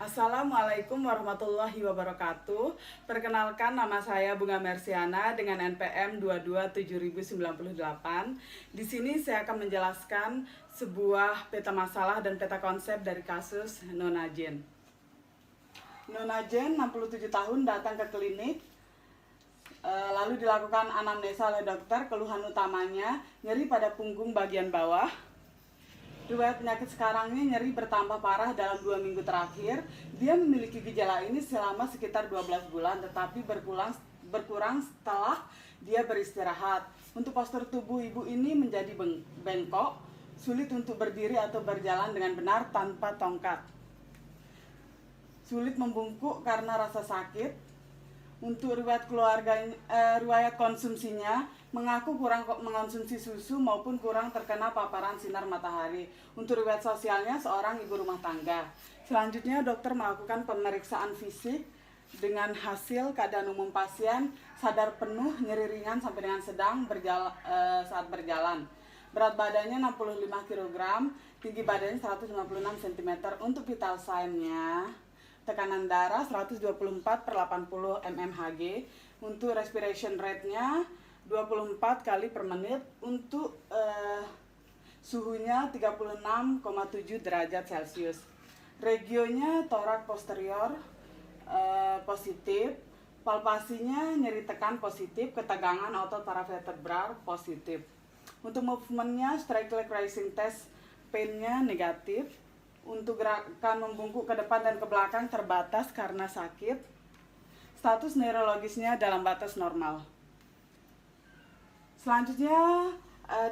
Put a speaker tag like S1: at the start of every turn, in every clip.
S1: Assalamualaikum warahmatullahi wabarakatuh. Perkenalkan, nama saya Bunga Mersiana dengan NPM 227098. Di sini saya akan menjelaskan sebuah peta masalah dan peta konsep dari kasus Nona Jen. Nona Jen 67 tahun datang ke klinik, lalu dilakukan anamnesa oleh dokter. Keluhan utamanya nyeri pada punggung bagian bawah. Riwayat penyakit sekarangnya nyeri bertambah parah dalam 2 minggu terakhir. Dia memiliki gejala ini selama sekitar 12 bulan, tetapi berkurang setelah dia beristirahat. Untuk postur tubuh ibu ini menjadi bengkok, sulit untuk berdiri atau berjalan dengan benar tanpa tongkat. Sulit membungkuk karena rasa sakit. Untuk riwayat konsumsinya, mengaku kurang mengonsumsi susu maupun kurang terkena paparan sinar matahari. Untuk riwayat sosialnya, seorang ibu rumah tangga. Selanjutnya, dokter melakukan pemeriksaan fisik dengan hasil keadaan umum pasien sadar penuh, nyeri ringan sampai dengan sedang saat berjalan. Berat badannya 65 kg, tinggi badannya 156 cm. Untuk vital sign-nya, tekanan darah 124/80 mmHg. Untuk respiration rate-nya 24 kali per menit. Untuk suhunya 36,7 derajat Celcius. Regionya torak posterior positif. Palpasinya nyeri tekan positif, ketegangan otot paravertebral positif. Untuk movementnya straight leg raising test pain-nya negatif. Untuk gerakan membungkuk ke depan dan ke belakang terbatas karena sakit. Status neurologisnya dalam batas normal. Selanjutnya,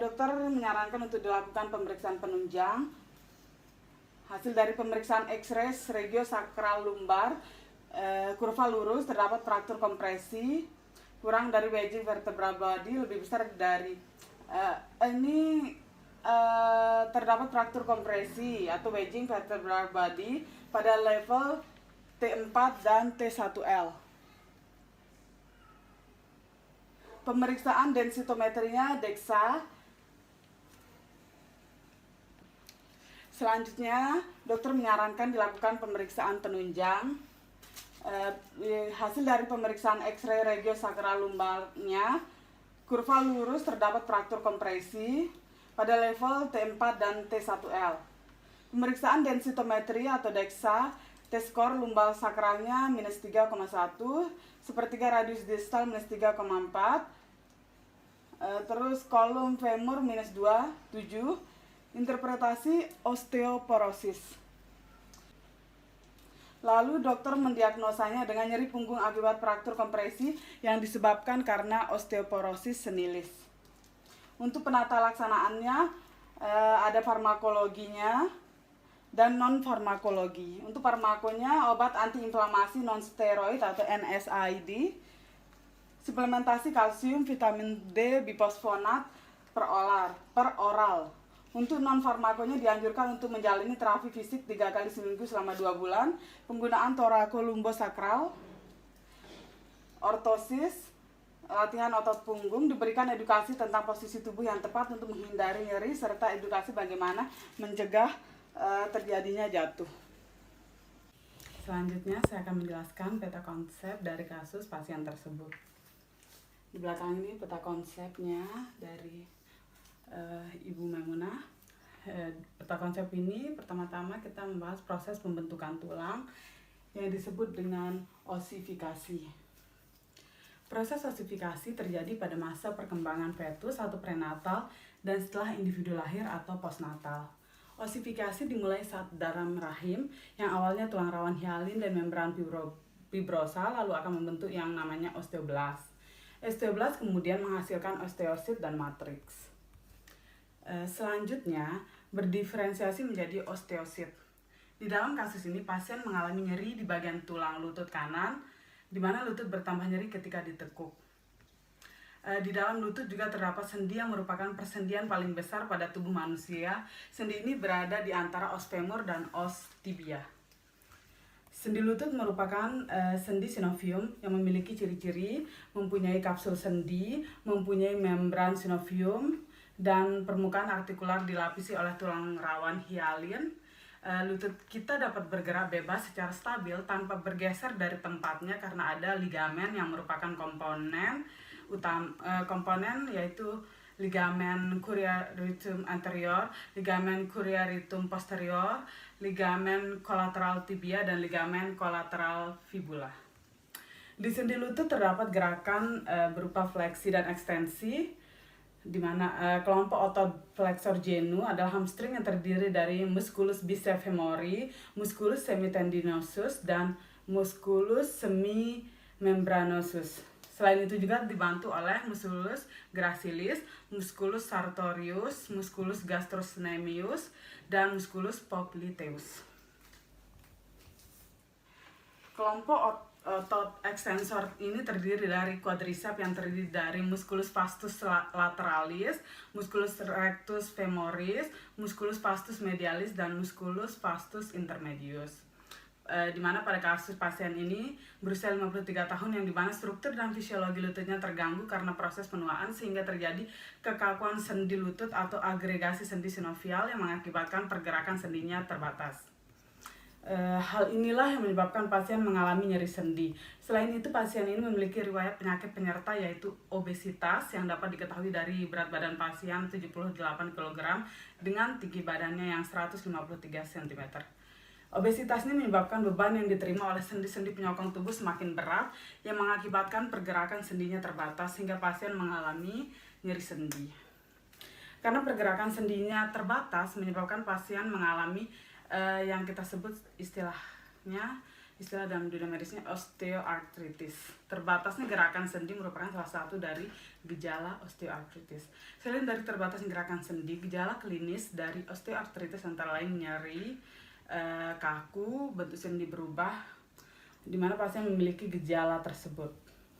S1: dokter menyarankan untuk dilakukan pemeriksaan penunjang. Hasil dari pemeriksaan X-ray regiosakral lumbar, kurva lurus, terdapat fraktur kompresi, kurang dari wedging vertebral body, lebih besar dari terdapat fraktur kompresi atau wedging vertebral body pada level T4 dan T1L. Pemeriksaan densitometrinya DEXA. Selanjutnya, dokter menyarankan dilakukan pemeriksaan penunjang. Hasil dari pemeriksaan X-ray regiosakral lumbarnya, kurva lurus, terdapat fraktur kompresi pada level T4 dan T1L. Pemeriksaan densitometri atau DEXA, T-score lumbal sakralnya -3,1, sepertiga radius distal -3,4, terus kolum femur -2,7, interpretasi osteoporosis. Lalu dokter mendiagnosanya dengan nyeri punggung akibat fraktur kompresi yang disebabkan karena osteoporosis senilis. Untuk penata laksanaannya, ada farmakologinya dan non-farmakologi. Untuk farmakonya, obat antiinflamasi non-steroid atau NSAID, suplementasi kalsium, vitamin D, bifosfonat per oral. Untuk non-farmakonya dianjurkan untuk menjalani terapi fisik 3 kali seminggu selama 2 bulan, penggunaan thoracolumbosacral, ortosis, latihan otot punggung, diberikan edukasi tentang posisi tubuh yang tepat untuk menghindari nyeri, serta edukasi bagaimana mencegah terjadinya jatuh. Selanjutnya saya akan menjelaskan peta konsep dari kasus pasien tersebut. Di belakang ini peta konsepnya dari Ibu Maimunah. Peta konsep ini pertama-tama kita membahas proses pembentukan tulang yang disebut dengan osifikasi. Proses osifikasi terjadi pada masa perkembangan fetus atau prenatal dan setelah individu lahir atau postnatal. Osifikasi dimulai saat dalam rahim yang awalnya tulang rawan hialin dan membran fibrosa lalu akan membentuk yang namanya osteoblast. Osteoblast kemudian menghasilkan osteosit dan matriks. Selanjutnya berdiferensiasi menjadi osteosit. Di dalam kasus ini pasien mengalami nyeri di bagian tulang lutut kanan, di mana lutut bertambah nyeri ketika ditekuk. Di dalam lutut juga terdapat sendi yang merupakan persendian paling besar pada tubuh manusia. Sendi ini berada di antara os femur dan os tibia. Sendi lutut merupakan sendi sinovium yang memiliki ciri-ciri mempunyai kapsul sendi, mempunyai membran sinovium, dan permukaan artikular dilapisi oleh tulang rawan hialin. Lutut kita dapat bergerak bebas secara stabil tanpa bergeser dari tempatnya karena ada ligamen yang merupakan komponen yaitu ligamen cruiatum anterior, ligamen cruiatum posterior, ligamen kolateral tibia, dan ligamen kolateral fibula. Di sendi lutut terdapat gerakan berupa fleksi dan ekstensi, di mana kelompok otot flexor genu adalah hamstring yang terdiri dari musculus biceps femori, musculus semitendinosus, dan musculus semimembranosus. Selain itu juga dibantu oleh musculus gracilis, musculus sartorius, musculus gastrocnemius, dan musculus popliteus. Kelompok otot extensor ini terdiri dari quadriceps yang terdiri dari musculus vastus lateralis, musculus rectus femoris, musculus vastus medialis, dan musculus vastus intermedius. Di mana pada kasus pasien ini berusia 53 tahun yang dimana struktur dan fisiologi lututnya terganggu karena proses penuaan sehingga terjadi kekakuan sendi lutut atau agregasi sendi sinovial yang mengakibatkan pergerakan sendinya terbatas. Hal inilah yang menyebabkan pasien mengalami nyeri sendi. Selain itu, pasien ini memiliki riwayat penyakit penyerta yaitu obesitas yang dapat diketahui dari berat badan pasien 78 kg dengan tinggi badannya yang 153 cm. Obesitas ini menyebabkan beban yang diterima oleh sendi-sendi penyokong tubuh semakin berat yang mengakibatkan pergerakan sendinya terbatas sehingga pasien mengalami nyeri sendi. Karena pergerakan sendinya terbatas menyebabkan pasien mengalami yang kita sebut istilah dalam dunia medisnya osteoartritis. Terbatasnya gerakan sendi merupakan salah satu dari gejala osteoartritis. Selain dari terbatasnya gerakan sendi, gejala klinis dari osteoartritis antara lain nyeri, kaku, bentuk sendi berubah, di mana pasien memiliki gejala tersebut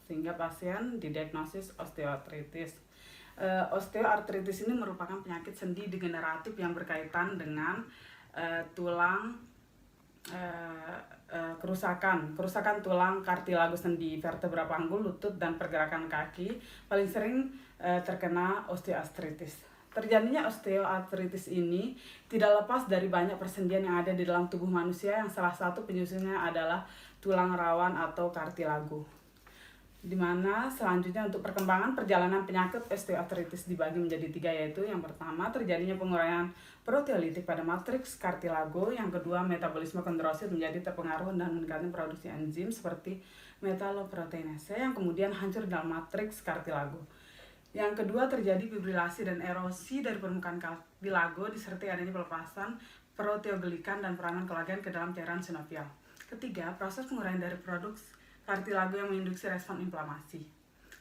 S1: sehingga pasien didiagnosis osteoartritis. Osteoartritis ini merupakan penyakit sendi degeneratif yang berkaitan dengan tulang, kerusakan tulang kartilagus sendi, vertebra panggul, lutut, dan pergerakan kaki. Paling sering terkena osteoartritis. Terjadinya osteoartritis ini tidak lepas dari banyak persendian yang ada di dalam tubuh manusia yang salah satu penyusunnya adalah tulang rawan atau kartilago. Di mana selanjutnya untuk perkembangan perjalanan penyakit osteoartritis dibagi menjadi 3, yaitu yang pertama terjadinya pengurangan proteolitik pada matriks kartilago, yang kedua metabolisme kondrosit menjadi terpengaruh dan meningkatnya produksi enzim seperti metalloproteinase yang kemudian hancur dalam matriks kartilago. Yang kedua terjadi fibrilasi dan erosi dari permukaan kartilago disertai adanya pelepasan proteoglikan dan peranan kolagen ke dalam cairan sinovial. Ketiga, proses pengurangan dari produk kartilago yang menginduksi respon inflamasi.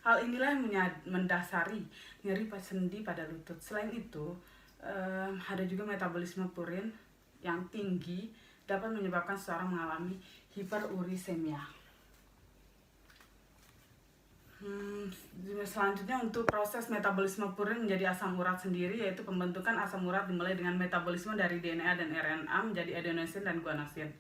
S1: Hal inilah yang mendasari nyeri sendi pada lutut. Selain itu, ada juga metabolisme purin yang tinggi dapat menyebabkan seseorang mengalami hiperurisemia. Selanjutnya untuk proses metabolisme purin menjadi asam urat sendiri, yaitu pembentukan asam urat dimulai dengan metabolisme dari DNA dan RNA menjadi adenosin dan guanosin.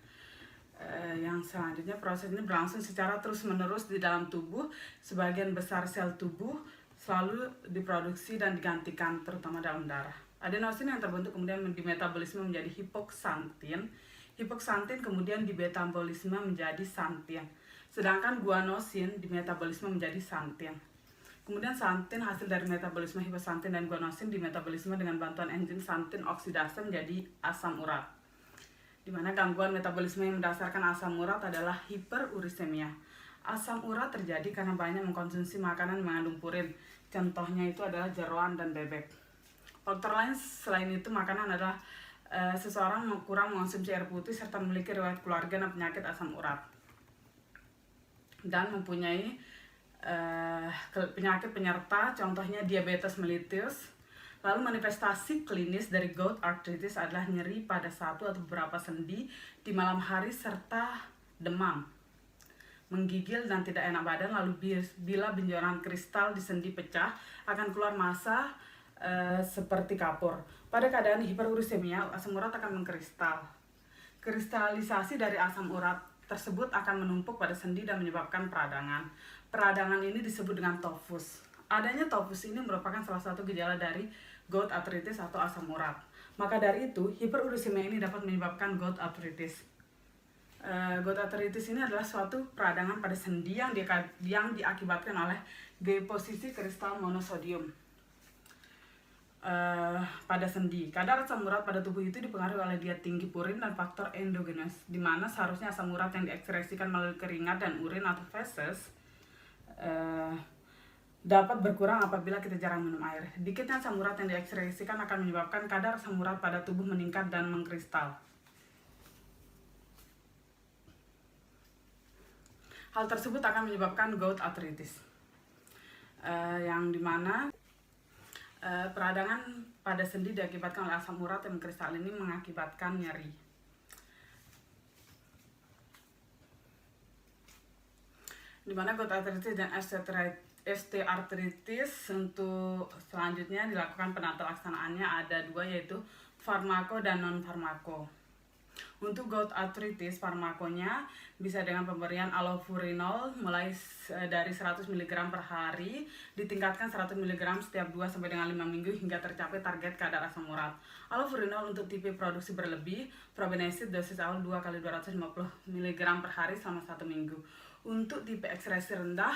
S1: Yang selanjutnya proses ini berlangsung secara terus-menerus di dalam tubuh. Sebagian besar sel tubuh selalu diproduksi dan digantikan, terutama dalam darah. Adenosin yang terbentuk kemudian dimetabolisme menjadi hipoksantin. Hipoksantin kemudian dimetabolisme menjadi santin. Sedangkan guanosin dimetabolisme menjadi santin. Kemudian santin hasil dari metabolisme hipoksantin dan guanosin dimetabolisme dengan bantuan enzim santin oksidase menjadi asam urat. Di mana gangguan metabolisme yang mendasarkan asam urat adalah hiperurisemia. Asam urat terjadi karena banyak mengkonsumsi makanan yang mengandung purin. Contohnya itu adalah jeroan dan bebek. Faktor lain selain itu makanan adalah seseorang kurang mengonsumsi air putih serta memiliki riwayat keluarga dan penyakit asam urat. Dan mempunyai penyakit penyerta, contohnya diabetes mellitus. Lalu manifestasi klinis dari gout arthritis adalah nyeri pada satu atau beberapa sendi di malam hari serta demam, menggigil dan tidak enak badan. Lalu bila benjolan kristal di sendi pecah akan keluar massa seperti kapur. Pada keadaan hiperurisemia, asam urat akan mengkristal. Kristalisasi dari asam urat tersebut akan menumpuk pada sendi dan menyebabkan peradangan. Peradangan ini disebut dengan tofus. Adanya tofus ini merupakan salah satu gejala dari gout arthritis atau asam urat. Maka dari itu, hiperuricemia ini dapat menyebabkan gout arthritis. Gout arthritis ini adalah suatu peradangan pada sendi yang diakibatkan oleh deposisi kristal monosodium pada sendi. Kadar asam urat pada tubuh itu dipengaruhi oleh diet tinggi purin dan faktor endogenus, di mana seharusnya asam urat yang diekskresikan melalui keringat dan urin atau feses dapat berkurang apabila kita jarang minum air. Dikitnya asam urat yang diekskresikan akan menyebabkan kadar asam urat pada tubuh meningkat dan mengkristal. Hal tersebut akan menyebabkan gout arthritis, yang dimana peradangan pada sendi diakibatkan oleh asam urat yang mengkristal ini mengakibatkan nyeri. Dimana gout arthritis dan osteoartritis untuk selanjutnya dilakukan penata laksanaannya ada dua, yaitu farmako dan non farmako. Untuk gout arthritis, farmakonya bisa dengan pemberian allopurinol mulai dari 100 mg per hari, ditingkatkan 100 mg setiap 2 sampai dengan 5 minggu hingga tercapai target kadar asam urat. Allopurinol untuk tipe produksi berlebih, probenecid dosis awal 2 kali 250 mg per hari selama 1 minggu. Untuk tipe ekskresi rendah,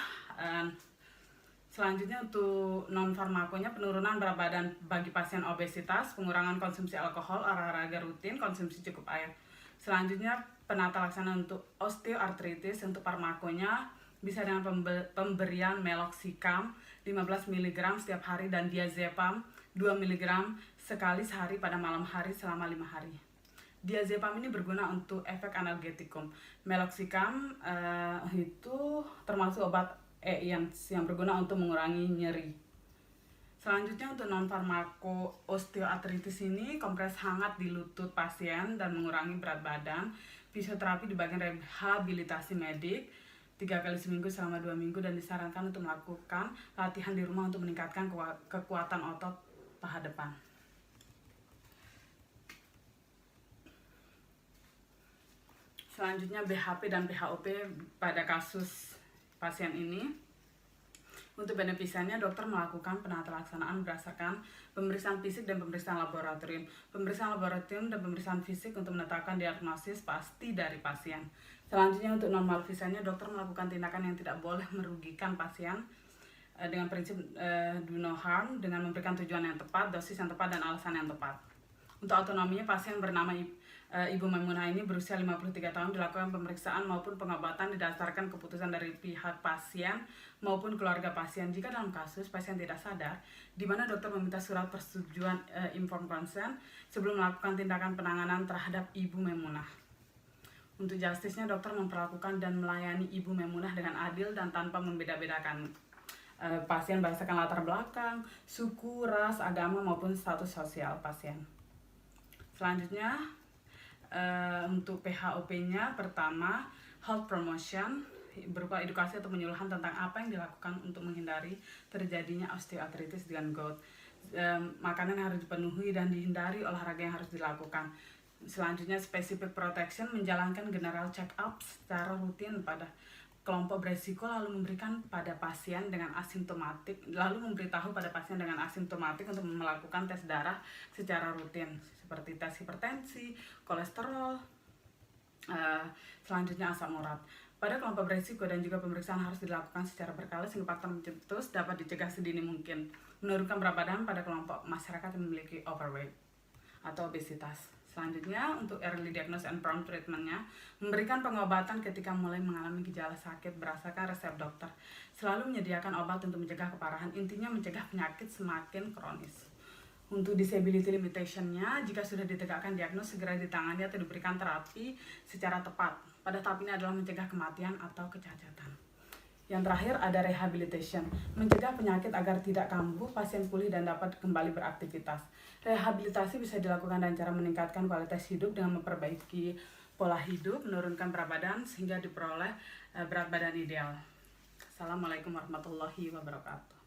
S1: selanjutnya untuk non farmakonya penurunan berat badan bagi pasien obesitas, pengurangan konsumsi alkohol, olahraga rutin, konsumsi cukup air. Selanjutnya penata laksana untuk osteoartritis, untuk farmakonya bisa dengan pemberian meloxicam 15 mg setiap hari dan diazepam 2 mg sekali sehari pada malam hari selama 5 hari. Diazepam ini berguna untuk efek analgetikum. Meloxicam itu termasuk obat yang berguna untuk mengurangi nyeri. Selanjutnya untuk non-farmako osteoartritis ini, kompres hangat di lutut pasien dan mengurangi berat badan, fisioterapi di bagian rehabilitasi medik 3 kali seminggu selama 2 minggu, dan disarankan untuk melakukan latihan di rumah untuk meningkatkan kekuatan otot paha depan. Selanjutnya BHP dan PHOP pada kasus pasien ini. Untuk benefisiennya, dokter melakukan penata laksanaan berdasarkan pemeriksaan fisik dan pemeriksaan laboratorium. Pemeriksaan laboratorium dan pemeriksaan fisik untuk menetapkan diagnosis pasti dari pasien. Selanjutnya untuk non malfisiennya, dokter melakukan tindakan yang tidak boleh merugikan pasien dengan prinsip do no harm, dengan memberikan tujuan yang tepat, dosis yang tepat, dan alasan yang tepat. Untuk autonominya, pasien bernama Ibu Maimunah ini berusia 53 tahun, dilakukan pemeriksaan maupun pengobatan didasarkan keputusan dari pihak pasien maupun keluarga pasien. Jika dalam kasus pasien tidak sadar, di mana dokter meminta surat persetujuan informed consent sebelum melakukan tindakan penanganan terhadap Ibu Maimunah. Untuk justisnya, dokter memperlakukan dan melayani Ibu Maimunah dengan adil dan tanpa membeda-bedakan pasien berdasarkan latar belakang, suku, ras, agama maupun status sosial pasien. Selanjutnya, untuk PHOP-nya, pertama, health promotion berupa edukasi atau penyuluhan tentang apa yang dilakukan untuk menghindari terjadinya osteoartritis dengan gout, makanan yang harus dipenuhi dan dihindari, olahraga yang harus dilakukan. Selanjutnya, specific protection, menjalankan general check-up secara rutin pada kelompok beresiko, lalu memberikan pada pasien dengan asimptomatik, untuk melakukan tes darah secara rutin seperti tes hipertensi, kolesterol, selanjutnya asam urat. Pada kelompok beresiko dan juga pemeriksaan harus dilakukan secara berkala sehingga faktor pencetus dapat dicegah sedini mungkin. Menurunkan berat badan pada kelompok masyarakat yang memiliki overweight atau obesitas. Selanjutnya, untuk early diagnosis and prompt treatment-nya, memberikan pengobatan ketika mulai mengalami gejala sakit berdasarkan resep dokter. Selalu menyediakan obat untuk mencegah keparahan, intinya mencegah penyakit semakin kronis. Untuk disability limitation-nya, jika sudah ditegakkan diagnosis, segera ditangani atau diberikan terapi secara tepat. Pada tahap ini adalah mencegah kematian atau kecacatan. Yang terakhir ada rehabilitation, mencegah penyakit agar tidak kambuh, pasien pulih dan dapat kembali beraktivitas. Rehabilitasi bisa dilakukan dengan cara meningkatkan kualitas hidup dengan memperbaiki pola hidup, menurunkan berat badan sehingga diperoleh berat badan ideal. Assalamualaikum warahmatullahi wabarakatuh.